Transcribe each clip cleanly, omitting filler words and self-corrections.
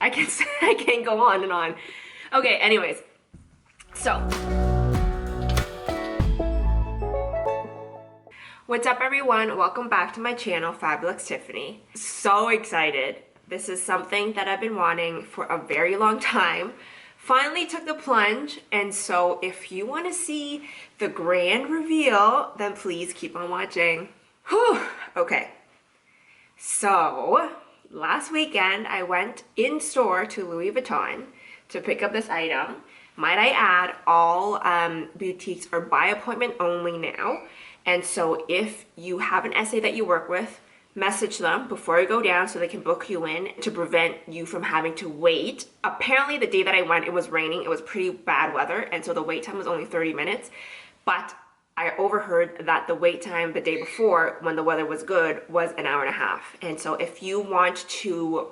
I can go on and on. Okay, anyways, so what's up everyone? Welcome back to my channel, Fabulous Tiffany. So excited. This is something that I've been wanting for a very long time. Finally took the plunge, and so if you want to see the grand reveal, then please keep on watching. Whew, okay. So last weekend I went in store to Louis Vuitton to pick up this item. Might I add, all boutiques are by appointment only now. And so if you have an SA that you work with, message them before you go down so they can book you in to prevent you from having to wait. Apparently the day that I went, it was raining. It was pretty bad weather, and so the wait time was only 30 minutes. But I overheard that the wait time the day before, when the weather was good, was an hour and a half. And so if you want to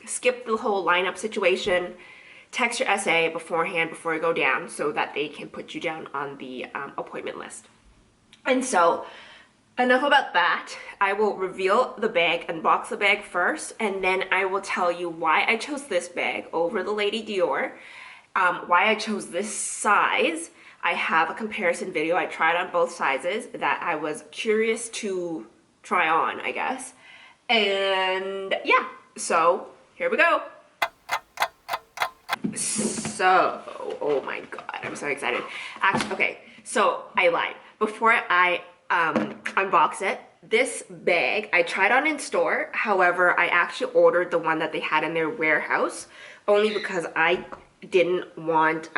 skip the whole lineup situation, text your SA beforehand before you go down so that they can put you down on the appointment list. And so enough about that. I will reveal the bag, unbox the bag first, and then I will tell you why I chose this bag over the Lady Dior, why I chose this size. I have a comparison video. I tried on both sizes that I was curious to try on, I guess. And yeah, so here we go. So, oh my God, I'm so excited. Actually, okay, so I lied. Before I unbox it, this bag I tried on in store. However, I actually ordered the one that they had in their warehouse only because I didn't want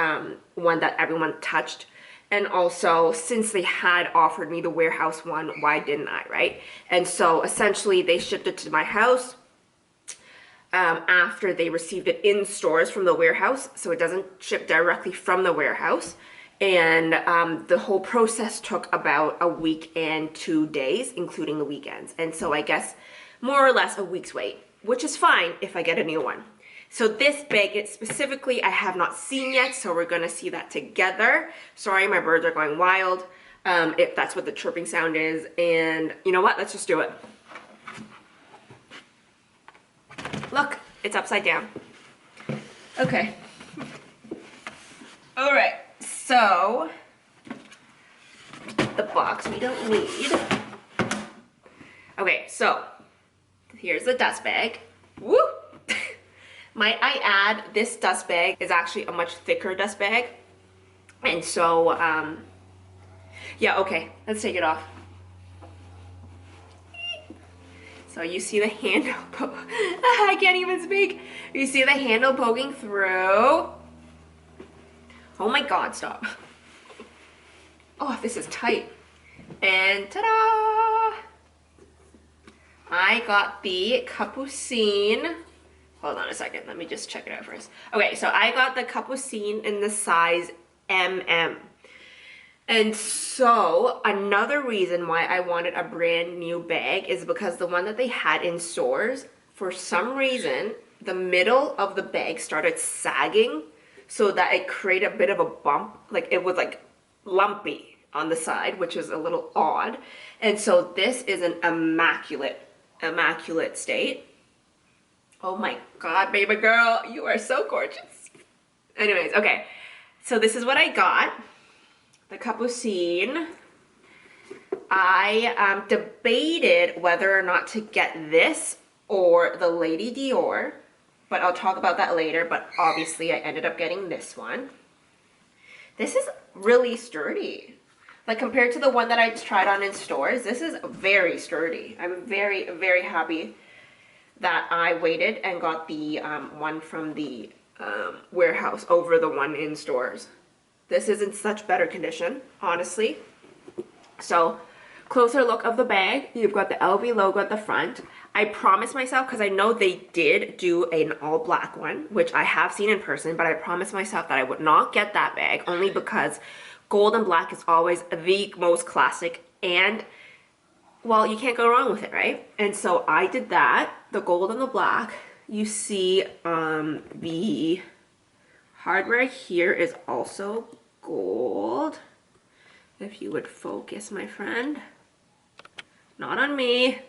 one that everyone touched. And also, since they had offered me the warehouse one, why didn't I, right? And so essentially they shipped it to my house after they received it in stores from the warehouse, so it doesn't ship directly from the warehouse. And the whole process took about a week and 2 days, including the weekends. And so I guess more or less a week's wait, which is fine if I get a new one. So this bag specifically I have not seen yet, so we're gonna see that together. Sorry, my birds are going wild, if that's what the chirping sound is. And you know what, let's just do it. Look, it's upside down. Okay. All right. So, the box we don't need. Okay, so here's the dust bag. Woo! Might I add, this dust bag is actually a much thicker dust bag. And so, yeah, okay, let's take it off. So you see the handle, I can't even speak. You see the handle poking through. Oh my God, stop. Oh, this is tight. And ta-da! I got the Capucine. Hold on a second, let me just check it out first. Okay, so I got the Capucine in the size MM. And so another reason why I wanted a brand new bag is because the one that they had in stores, for some reason, the middle of the bag started sagging, so that it created a bit of a bump, like it was like lumpy on the side, which is a little odd. And so this is an immaculate state. Oh my God, baby girl, you are so gorgeous. Anyways, okay, so this is what I got, the Capucine. I debated whether or not to get this or the Lady Dior, but I'll talk about that later. But obviously I ended up getting this one. This is really sturdy. Like compared to the one that I tried on in stores, this is very sturdy. I'm very, very happy that I waited and got the one from the warehouse over the one in stores. This is in such better condition, honestly. So, closer look of the bag. You've got the LV logo at the front. I promised myself, because I know they did do an all black one, which I have seen in person, but I promised myself that I would not get that bag, only because gold and black is always the most classic, and well, you can't go wrong with it, right? And so I did that, the gold and the black. You see the hardware here is also gold. If you would focus, my friend. Not on me.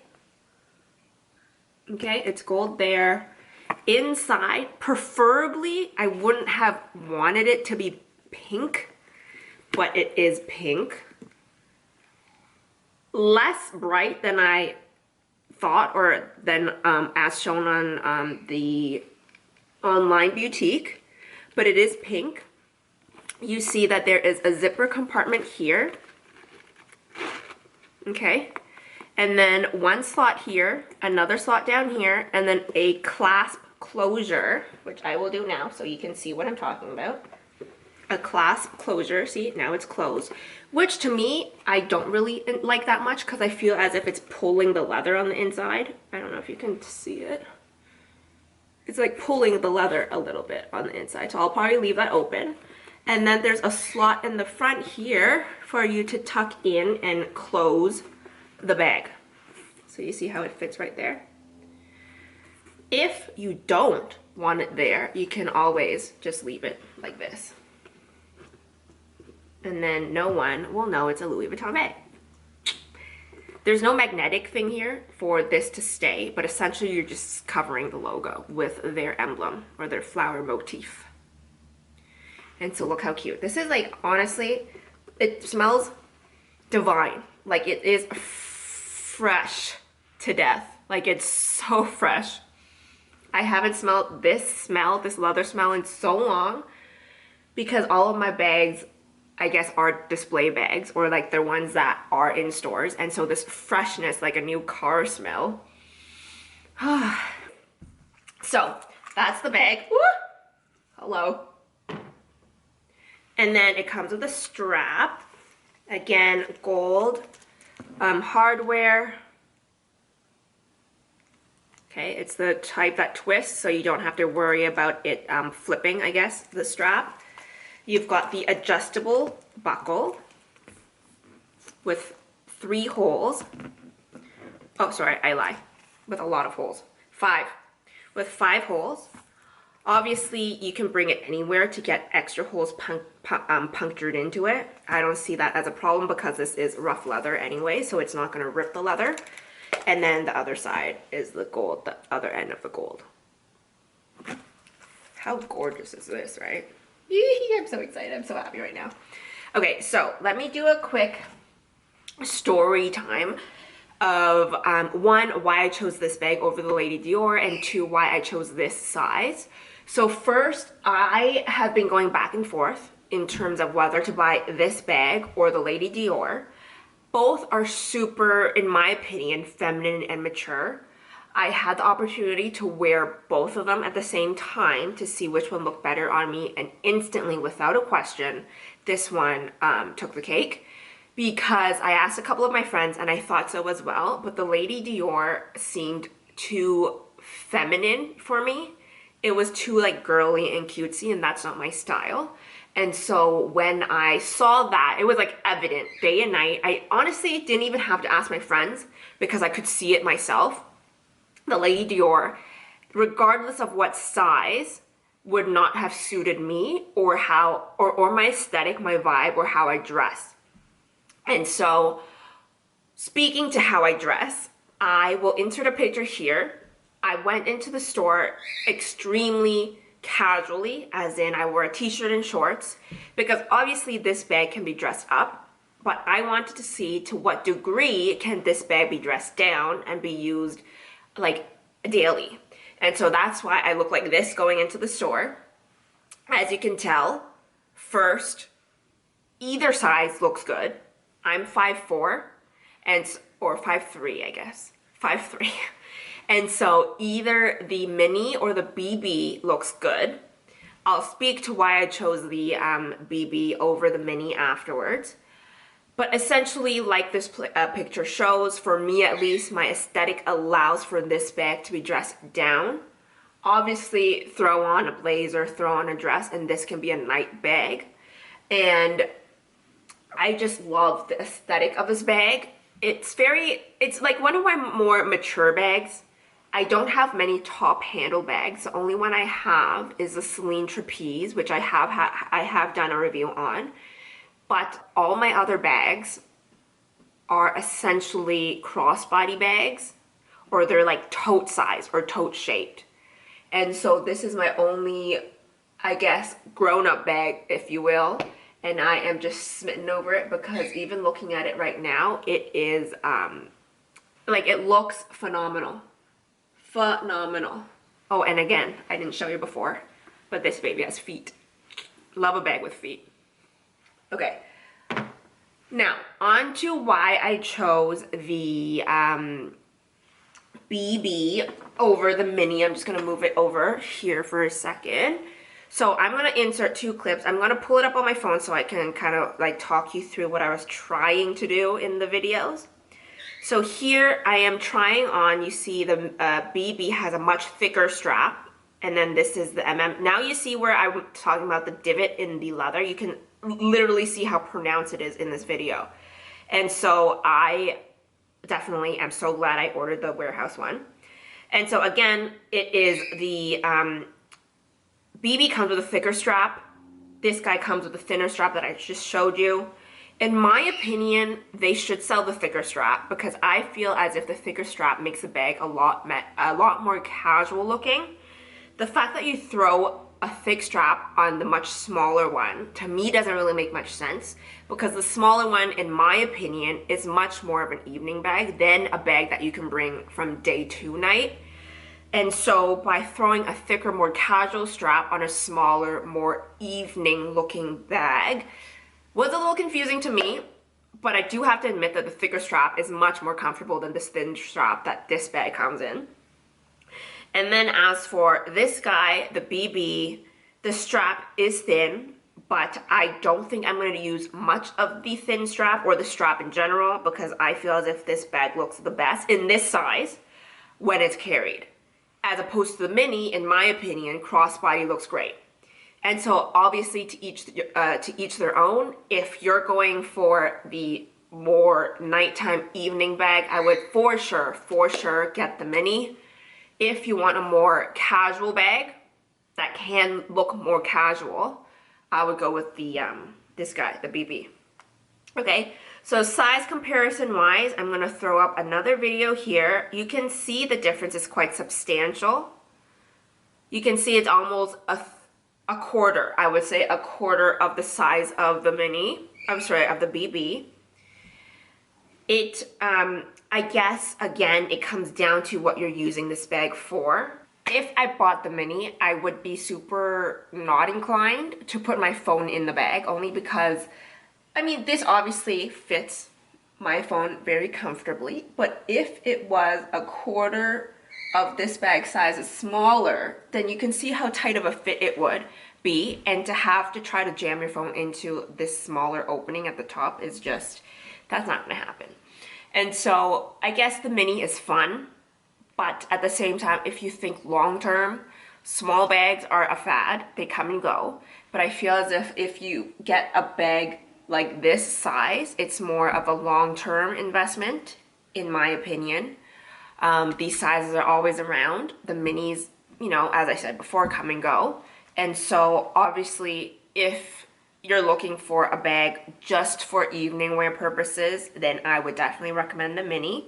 Okay, it's gold there. Inside, preferably, I wouldn't have wanted it to be pink, but it is pink. Less bright than I thought, or than as shown on the online boutique, but it is pink. You see that there is a zipper compartment here. Okay, and then one slot here, another slot down here, and then a clasp closure, which I will do now so you can see what I'm talking about. A clasp closure, see, now it's closed, which to me, I don't really like that much because I feel as if it's pulling the leather on the inside. I don't know if you can see it. It's like pulling the leather a little bit on the inside, so I'll probably leave that open. And then there's a slot in the front here for you to tuck in and close the bag. So you see how it fits right there? If you don't want it there, you can always just leave it like this. And then no one will know it's a Louis Vuitton bag. There's no magnetic thing here for this to stay, but essentially you're just covering the logo with their emblem or their flower motif. And so look how cute. This is like, honestly, it smells divine. Like it is fresh to death. Like it's so fresh. I haven't smelled this leather smell in so long because all of my bags, I guess, are display bags or like they're ones that are in stores. And so this freshness, like a new car smell. So that's the bag. Woo! Hello. And then it comes with a strap. Again, gold hardware. Okay, it's the type that twists, so you don't have to worry about it flipping, I guess, the strap. You've got the adjustable buckle with 3 holes. Oh, sorry, I lie. With a lot of holes. 5. With 5 holes. Obviously, you can bring it anywhere to get extra holes punctured into it. I don't see that as a problem because this is rough leather anyway, so it's not going to rip the leather. And then the other side is the gold, the other end of the gold. How gorgeous is this, right? I'm so excited. I'm so happy right now. Okay, so let me do a quick story time of 1, why I chose this bag over the Lady Dior, and 2, why I chose this size. So first, I have been going back and forth in terms of whether to buy this bag or the Lady Dior. Both are super, in my opinion, feminine and mature. I had the opportunity to wear both of them at the same time to see which one looked better on me, and instantly, without a question, this one took the cake because I asked a couple of my friends and I thought so as well, but the Lady Dior seemed too feminine for me. It was too like girly and cutesy, and that's not my style. And so when I saw that, it was like evident day and night. I honestly didn't even have to ask my friends because I could see it myself. The Lady Dior, regardless of what size, would not have suited me or how, or my aesthetic, my vibe, or how I dress. And so, speaking to how I dress, I will insert a picture here. I went into the store extremely casually, as in I wore a t-shirt and shorts, because obviously this bag can be dressed up, but I wanted to see to what degree can this bag be dressed down and be used like daily. And so that's why I look like this going into the store. As you can tell, first, either size looks good. I'm 5'4", or 5'3", I guess. 5'3". And so either the mini or the BB looks good. I'll speak to why I chose the BB over the mini afterwards. But essentially, like this picture shows, for me at least, my aesthetic allows for this bag to be dressed down. Obviously, throw on a blazer, throw on a dress, and this can be a night bag. And I just love the aesthetic of this bag. It's like one of my more mature bags. I don't have many top handle bags. The only one I have is the Celine Trapeze, which I have done a review on. But all my other bags are essentially crossbody bags or they're like tote size or tote shaped. And so this is my only, I guess, grown-up bag, if you will. And I am just smitten over it because even looking at it right now, it is, like, it looks phenomenal. Phenomenal. Oh, and again, I didn't show you before, but this baby has feet. Love a bag with feet. Okay. Now, on to why I chose the BB over the mini. I'm just going to move it over here for a second. So I'm going to insert 2 clips. I'm going to pull it up on my phone so I can kind of like talk you through what I was trying to do in the videos. So here I am trying on, you see the BB has a much thicker strap, and then this is the MM. Now you see where I'm talking about the divot in the leather. You can literally see how pronounced it is in this video. And so I definitely am so glad I ordered the warehouse one. And so again, it is the BB comes with a thicker strap. This guy comes with a thinner strap that I just showed you. In my opinion, they should sell the thicker strap because I feel as if the thicker strap makes the bag a lot more casual looking. The fact that you throw a thick strap on the much smaller one, to me, doesn't really make much sense because the smaller one, in my opinion, is much more of an evening bag than a bag that you can bring from day to night. And so by throwing a thicker, more casual strap on a smaller, more evening looking bag was a little confusing to me, but I do have to admit that the thicker strap is much more comfortable than this thin strap that this bag comes in. And then as for this guy, the BB, the strap is thin, but I don't think I'm going to use much of the thin strap or the strap in general because I feel as if this bag looks the best in this size when it's carried. As opposed to the mini, in my opinion, crossbody looks great. And so obviously to each their own. If you're going for the more nighttime evening bag, I would for sure get the mini. If you want a more casual bag that can look more casual, I would go with the this guy, the BB. Okay, so size comparison wise, I'm gonna throw up another video here. You can see the difference is quite substantial. You can see it's almost a quarter, I would say a quarter of the size of the mini, I'm sorry, of the BB. It, I guess, again, it comes down to what you're using this bag for. If I bought the mini, I would be super not inclined to put my phone in the bag, only because, I mean, this obviously fits my phone very comfortably, but if it was a quarter of this bag size is smaller, then you can see how tight of a fit it would be, and to have to try to jam your phone into this smaller opening at the top is just, that's not gonna happen. And so I guess the mini is fun, but at the same time, if you think long term, small bags are a fad, they come and go, but I feel as if you get a bag like this size, it's more of a long-term investment, in my opinion. These sizes are always around. The minis, you know, as I said before, come and go. And so obviously if you're looking for a bag just for evening wear purposes, then I would definitely recommend the mini.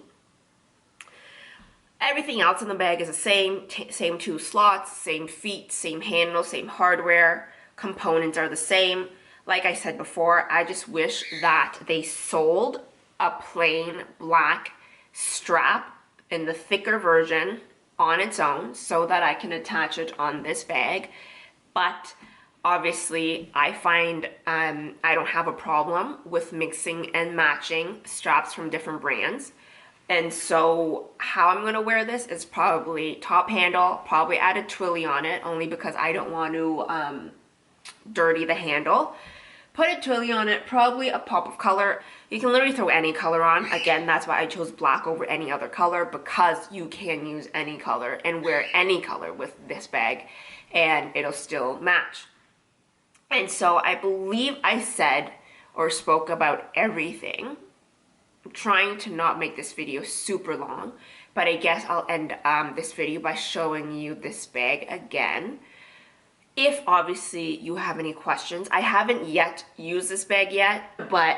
Everything else in the bag is the same 2 slots, same feet, same handle, same hardware. Components are the same. Like I said before, I just wish that they sold a plain black strap in the thicker version on its own so that I can attach it on this bag. But obviously I find I don't have a problem with mixing and matching straps from different brands. And so how I'm gonna wear this is probably top handle, probably add a twilly on it, only because I don't want to dirty the handle. Put a twilly on it, probably a pop of color. You can literally throw any color on. Again, that's why I chose black over any other color, because you can use any color and wear any color with this bag and it'll still match. And so I believe I said or spoke about everything. I'm trying to not make this video super long, but I guess I'll end this video by showing you this bag again. If obviously you have any questions, I haven't yet used this bag yet, but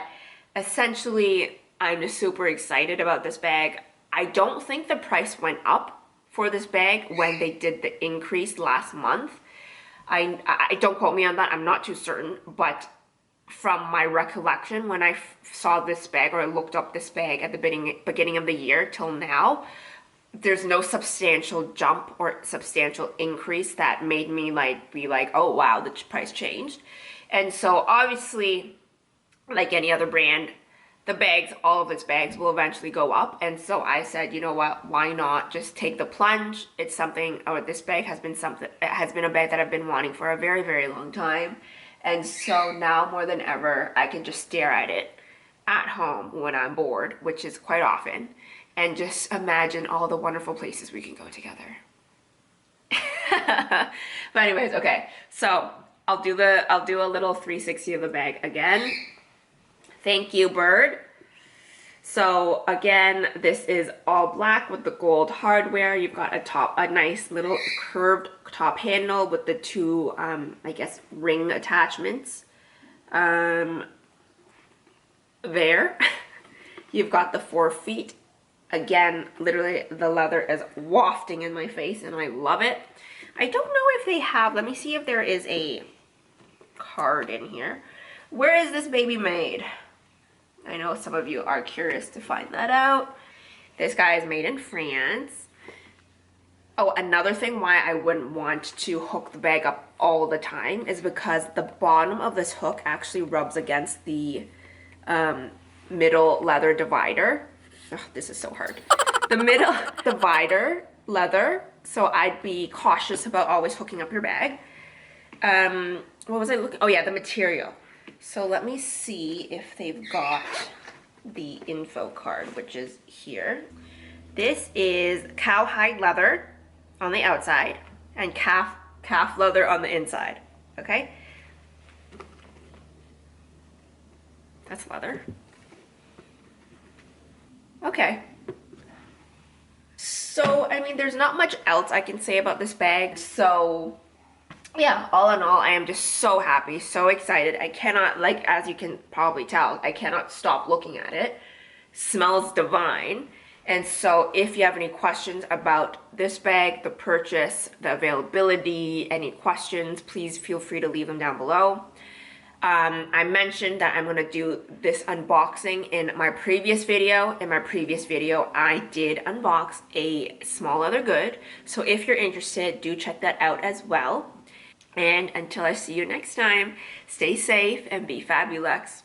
essentially I'm just super excited about this bag. I don't think the price went up for this bag when they did the increase last month. I don't quote me on that, I'm not too certain, but from my recollection, when I saw this bag or I looked up this bag at the beginning of the year till now, there's no substantial jump or substantial increase that made me like be like, oh wow, the price changed. And so obviously, like any other brand, the bags, all of its bags will eventually go up. And so I said, you know what, why not just take the plunge? It's something, or this bag has been something, it has been a bag that I've been wanting for a very, very long time. And so now more than ever, I can just stare at it at home when I'm bored, which is quite often, and just imagine all the wonderful places we can go together. But anyways, okay, so I'll do a little 360 of the bag again. Thank you, bird. So again, this is all black with the gold hardware. You've got a nice little curved top handle with the two, I guess, ring attachments. There. You've got the 4 feet. Again, literally the leather is wafting in my face and I love it. I don't know if they have, let me see if there is a card in here. Where is this baby made? I know some of you are curious to find that out. This guy is made in France. Oh, another thing why I wouldn't want to hook the bag up all the time is because the bottom of this hook actually rubs against the middle leather divider. Oh, this is so hard. The middle divider leather, so I'd be cautious about always hooking up your bag. What was I looking? Oh yeah, the material. So let me see if they've got the info card, which is here. This is cowhide leather on the outside and calf leather on the inside, okay? That's leather. Okay. So, I mean, there's not much else I can say about this bag, so yeah, all in all, I am just so happy, so excited. I cannot, like, as you can probably tell, I cannot stop looking at it. Smells divine. And so if you have any questions about this bag, the purchase, the availability, any questions, please feel free to leave them down below. I mentioned that I'm going to do this unboxing in my previous video. In my previous video, I did unbox a small leather good. So if you're interested, do check that out as well. And until I see you next time, stay safe and be fabulous.